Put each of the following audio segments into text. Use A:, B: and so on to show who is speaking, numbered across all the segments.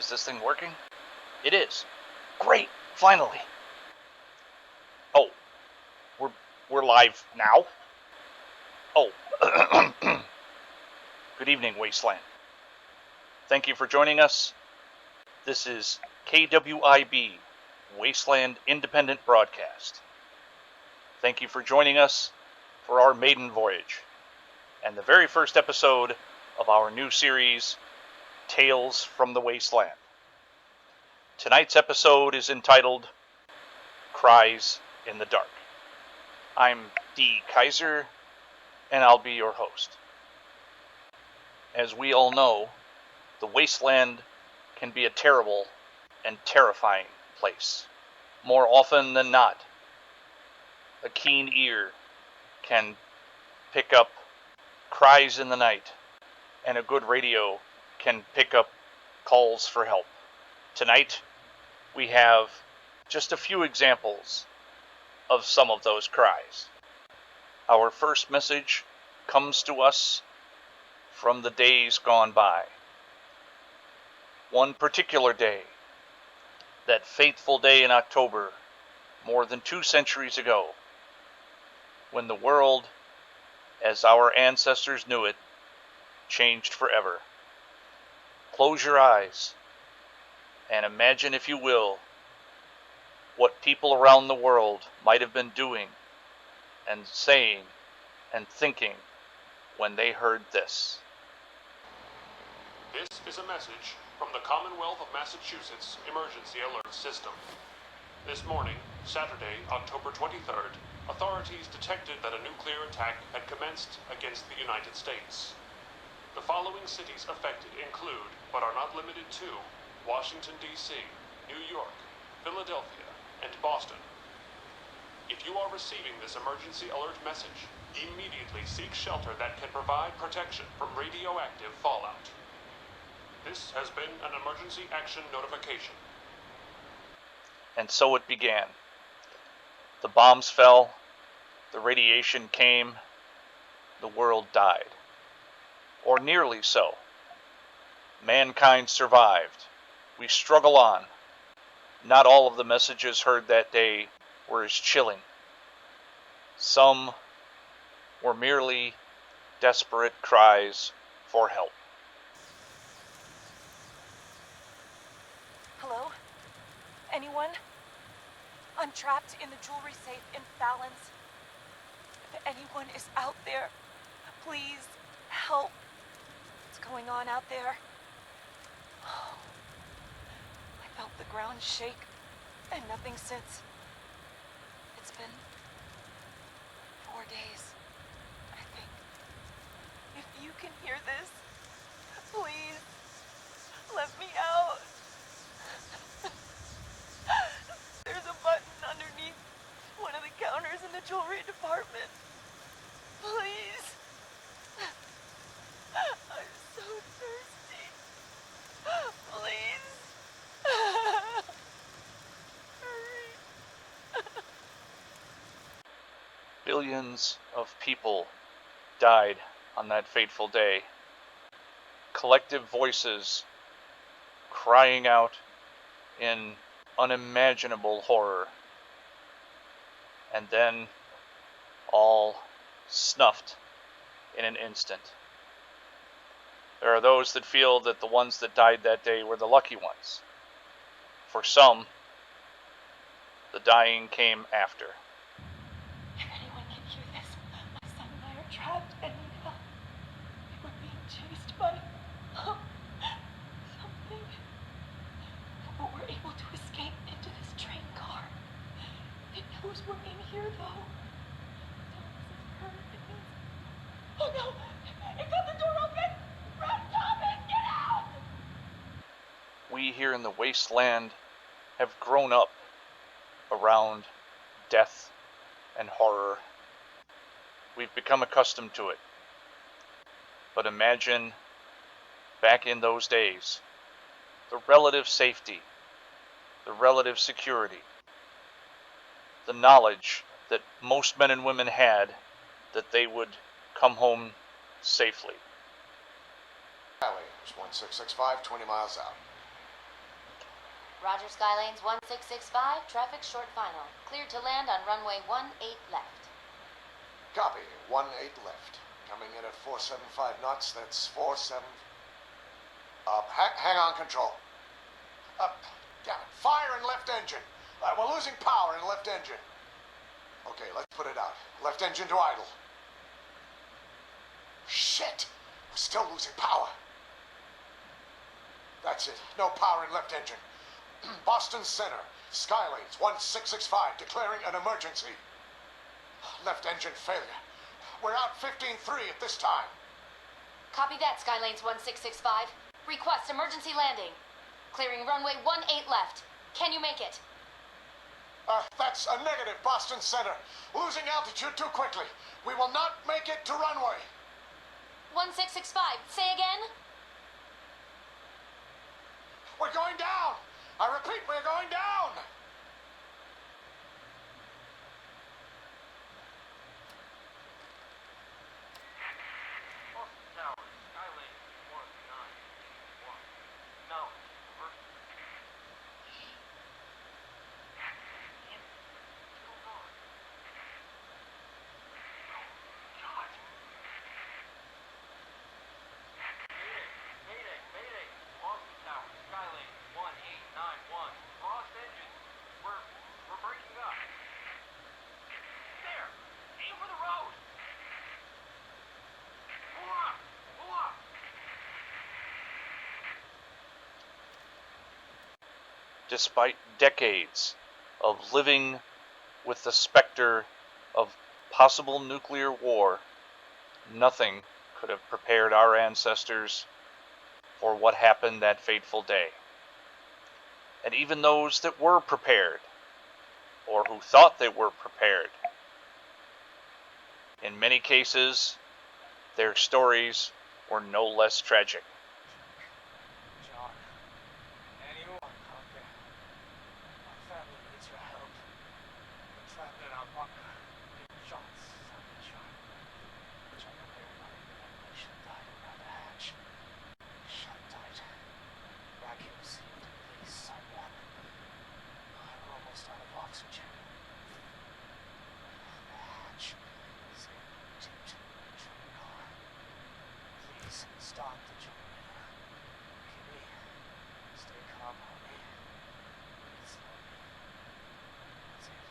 A: Is this thing working? It is. Great, finally. Oh, we're live now? Oh, good evening, Wasteland. Thank you for joining us. This is KWIB Wasteland Independent Broadcast. Thank you for joining us for our maiden voyage and the very first episode of our new series, Tales from the Wasteland. Tonight's episode is entitled Cries in the Dark. I'm D. Kaiser, and I'll be your host. As we all know, the Wasteland can be a terrible and terrifying place. More often than not, a keen ear can pick up cries in the night, and a good radio can pick up calls for help. Tonight, we have just a few examples of some of those cries. Our first message comes to us from the days gone by. One particular day, that fateful day in October, more than 2 centuries ago, when the world, as our ancestors knew it, changed forever. Close your eyes and imagine, if you will, what people around the world might have been doing and saying and thinking when they heard this.
B: This is a message from the Commonwealth of Massachusetts Emergency Alert System. This morning, Saturday, October 23rd, authorities detected that a nuclear attack had commenced against the United States. The following cities affected include, but are not limited to, Washington, D.C., New York, Philadelphia, and Boston. If you are receiving this emergency alert message, immediately seek shelter that can provide protection from radioactive fallout. This has been an emergency action notification.
A: And so it began. The bombs fell, the radiation came, the world died. Or nearly so. Mankind survived. We struggle on. Not all of the messages heard that day were as chilling. Some were merely desperate cries for help.
C: Hello? Anyone? I'm trapped in the jewelry safe in Fallon's. If anyone is out there, please help. What's going on out there? I felt the ground shake, and nothing since. It's been 4 days, I think. If you can hear this, please let me out. There's a button underneath one of the counters in the jewelry department. Please. I'm so thirsty. Please. Hurry.
A: Billions of people died on that fateful day. Collective voices crying out in unimaginable horror. And then all snuffed in an instant. There are those that feel that the ones that died that day were the lucky ones. For some, the dying came after.
C: If anyone can hear this, my son and I are trapped and need help. We're being chased by something. But we're able to escape into this train car. It knows we're in here, though. Thomas is hurt. Oh no! It got the door open! Run, Thomas! Get out!
A: We here in the Wasteland have grown up around death and horror. We've become accustomed to it. But imagine, back in those days, the relative safety, the relative security, the knowledge that most men and women had that they would come home safely.
D: Highway, 1665, 20 miles out. Roger, Skylanes 1665, traffic short final. Cleared to land on runway 18 left.
E: Copy, 18 left. Coming in at 475 knots, that's 47... hang on, control. Damn it, fire in left engine. We're losing power in left engine. Okay, let's put it out. Left engine to idle. Shit! We're still losing power. That's it. No power in left engine. Boston Center, Skylanes 1665, declaring an emergency. Left engine failure. We're out 15-3 at this time.
D: Copy that, Skylanes 1665. Request emergency landing. Clearing runway 18 left. Can you make it?
E: That's a negative, Boston Center. Losing altitude too quickly. We will not make it to runway.
D: 1665, say again?
E: We're going down. I repeat, we're going down.
F: Boston Tower, Skylane 1911. No, over. Damn it. What's going on? Oh, God. Mayday, mayday. Boston Tower, Skylane 1891. Lost engines. We're breaking up. There! Aim for the road! Pull up! Pull up!
A: Despite decades of living with the specter of possible nuclear war, nothing could have prepared our ancestors for what happened that fateful day. And even those that were prepared, or who thought they were prepared, in many cases, their stories were no less tragic.
F: John, anyone out there? My family needs your help. We're trapped in our bunker. Big shots, Sunny John. Check up everybody. The ventilation died around the hatch. Shut tight. Vacuum sealed, please, someone. We're almost out of oxygen. The hatch is tipped trickle. Please stop the generator. Kimmy, stay calm, honey. Breathe slowly. That's it.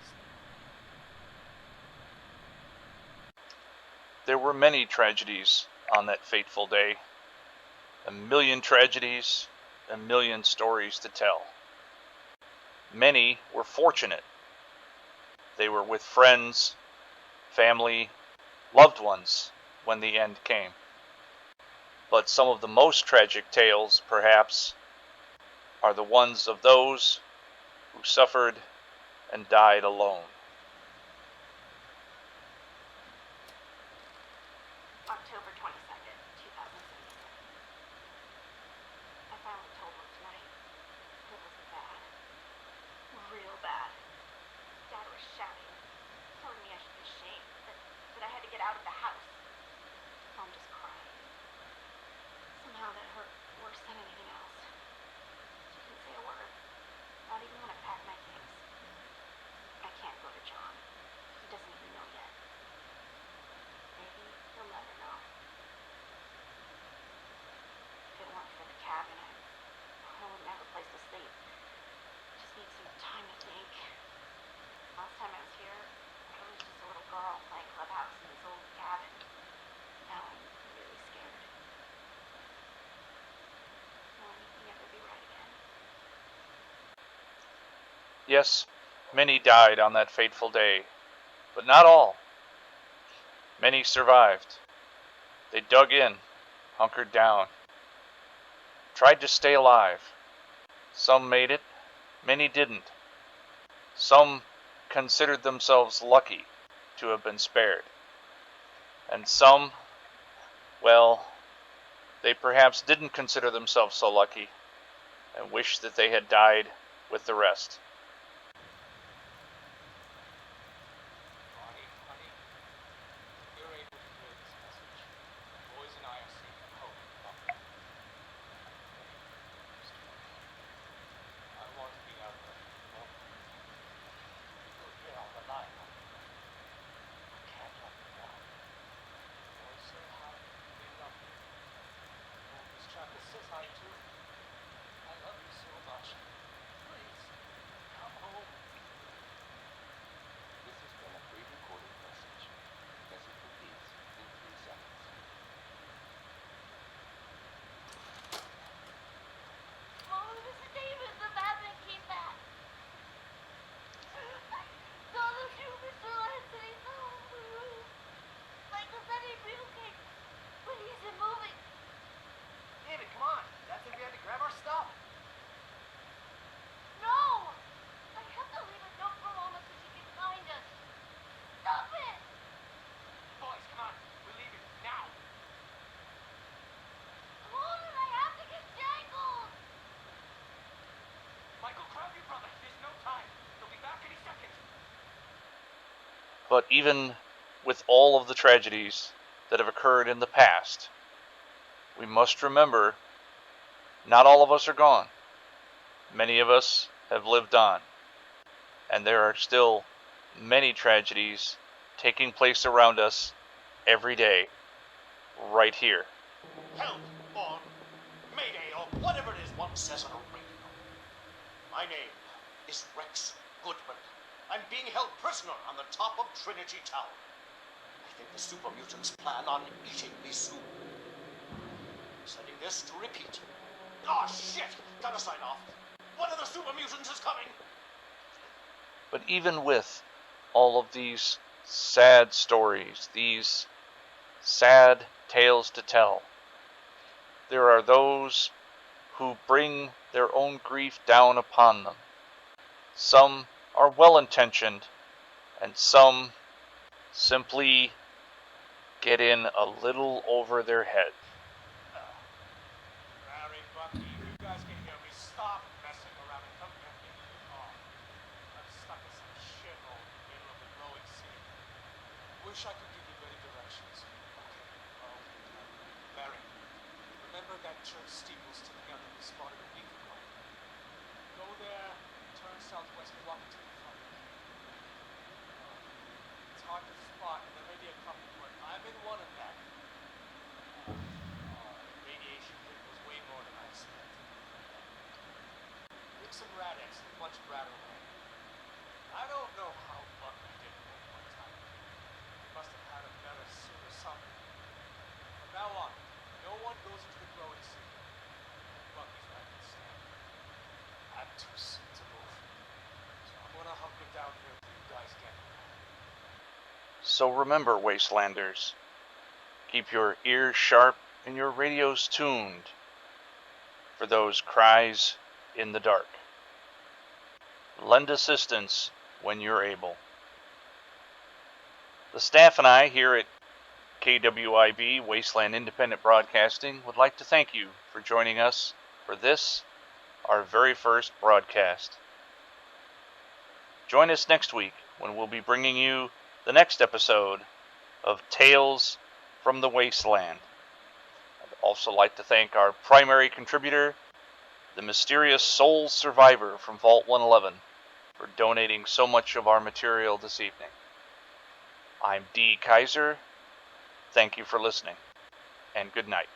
F: Sleep.
A: There were many tragedies on that fateful day. A million tragedies, a million stories to tell. Many were fortunate. They were with friends, family, loved ones when the end came. But some of the most tragic tales, perhaps, are the ones of those who suffered and died alone.
G: October 22nd, 2017. I finally told him tonight. It was bad. Real bad. Dad was shouting, telling me I should be ashamed, that I had to get out of the house. Mom just cried. Somehow that hurt worse than anything else. She didn't say a word. Not even when I packed my things. I can't go to John. He doesn't even know yet. Maybe he'll never know. If it weren't for the cabin, I wouldn't have a place to sleep. Just need some time to think. Last time I was here, I was just a little girl playing clubhouse in this old cabin. Now I'm really scared. Will anything ever be right again?
A: Yes, many died on that fateful day, but not all. Many survived. They dug in, hunkered down, tried to stay alive. Some made it, many didn't. Some considered themselves lucky to have been spared. And some, well, they perhaps didn't consider themselves so lucky and wish that they had died with the rest.
F: Honey, you're able to hear this message. The boys and I are safe at home in the bunker.
A: But even with all of the tragedies that have occurred in the past, we must remember not all of us are gone. Many of us have lived on, and there are still many tragedies taking place around us every day, right here.
E: Help! Or Mayday, or whatever it is one says on a radio. My name is Rex Goodman. I'm being held prisoner on the top of Trinity Tower. I think the super mutants plan on eating me soon. Sending this to repeat. Oh shit! Gotta sign off. One of the super mutants is coming!
A: But even with all of these sad stories, these sad tales to tell, there are those who bring their own grief down upon them. Some are well-intentioned, and some simply get in a little over their head.
F: Larry, Bucky, if you guys can hear me, stop messing around and come get me. Oh, I'm stuck in some shithole in the middle of the glowing sea. Wish I could give you better directions. Okay, Larry, remember that church steeple sticking out that we spotted a week ago? Go there, turn southwest, and walk into the front. It's hard to spot, and there may be a couple, but I'm in one of them. Radiation hit was way more than I expected. Bring some Rad-X and a bunch of Rat-Away. I don't know how Bucky did it at one time. He must have had a better suit or something. From now on, no one goes into the glowing sea. Bucky's right to stand. I'm too sick to move. So I'm gonna hunker down here until you guys get here.
A: So remember, Wastelanders, keep your ears sharp and your radios tuned for those cries in the dark. Lend assistance when you're able. The staff and I here at KWIB Wasteland Independent Broadcasting would like to thank you for joining us for this, our very first broadcast. Join us next week when we'll be bringing you the next episode of Tales from the Wasteland. I'd also like to thank our primary contributor, the mysterious soul survivor from Vault 111, for donating so much of our material this evening. I'm D. Kaiser. Thank you for listening, and good night.